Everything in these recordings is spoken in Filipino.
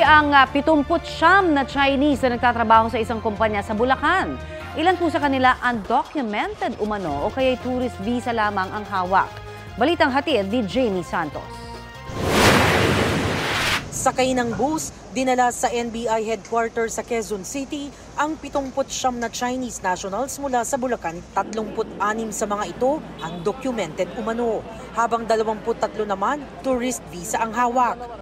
Huli ang 79 na Chinese na nagtatrabaho sa isang kumpanya sa Bulacan. Ilan po sa kanila undocumented umano o kaya'y tourist visa lamang ang hawak. Balitang hatid ni Jamie Santos. Sakay ng bus, dinala sa NBI headquarters sa Quezon City ang 79 na Chinese nationals mula sa Bulacan. 36 sa mga ito ang documented umano, habang 23 naman tourist visa ang hawak.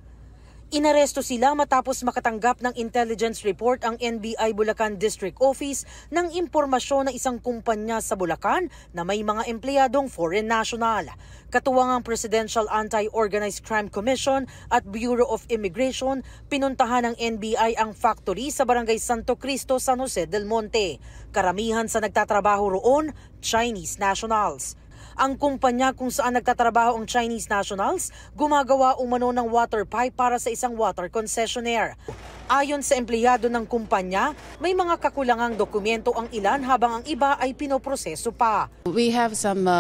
Inaresto sila matapos makatanggap ng intelligence report ang NBI Bulacan District Office ng impormasyon ng isang kumpanya sa Bulacan na may mga empleyadong foreign national. Katuwang ang Presidential Anti-Organized Crime Commission at Bureau of Immigration, pinuntahan ng NBI ang factory sa Barangay Santo Cristo, San Jose del Monte. Karamihan sa nagtatrabaho roon, Chinese nationals. Ang kumpanya kung saan nagtatrabaho ang Chinese nationals, gumagawa umano ng water pipe para sa isang water concessionaire. Ayon sa empleyado ng kumpanya, may mga kakulangang dokumento ang ilan habang ang iba ay pinoproseso pa. We have some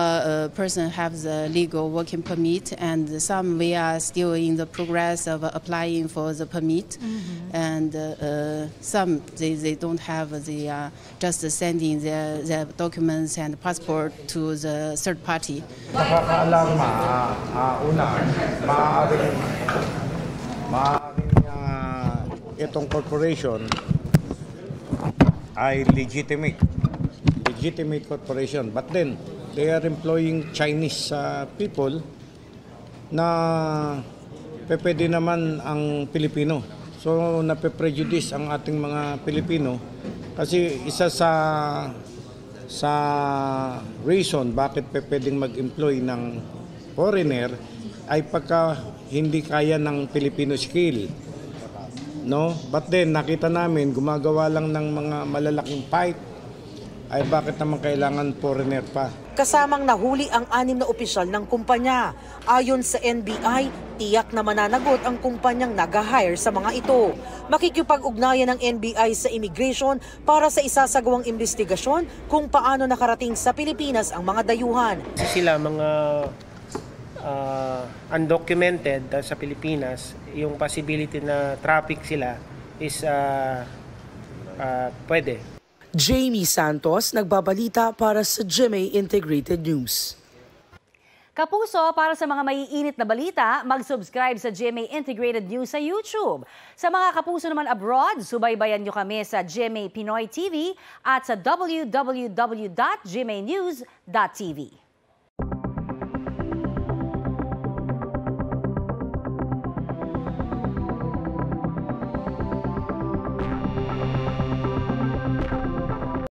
person have the legal working permit, and some we are still in the progress of applying for the permit, and some they don't have the just sending their documents and passport to the third party. Nakakaalarma, una, maaaring itong corporation ay legitimate corporation, but then they are employing Chinese people na pwede naman ang Pilipino. So nape-prejudice ang ating mga Pilipino kasi isa sa reason bakit pwedeng mag-employ ng foreigner ay pagka hindi kaya ng Filipino skill. No? But then nakita namin gumagawa lang ng mga malalaking pipe, ay bakit naman kailangan foreigner pa? Kasamang nahuli ang 6 na opisyal ng kumpanya. Ayon sa NBI, tiyak na mananagot ang kumpanyang nag-hire sa mga ito. Makikipag-ugnayan ng NBI sa immigration para sa isasagawang investigasyon kung paano nakarating sa Pilipinas ang mga dayuhan. Sila mga undocumented sa Pilipinas, yung possibility na traffic sila is pwede. Jamie Santos, nagbabalita para sa GMA Integrated News. Kapuso, para sa mga maiinit na balita, mag-subscribe sa GMA Integrated News sa YouTube. Sa mga kapuso naman abroad, subaybayan nyo kami sa GMA Pinoy TV at sa www.gmanews.tv.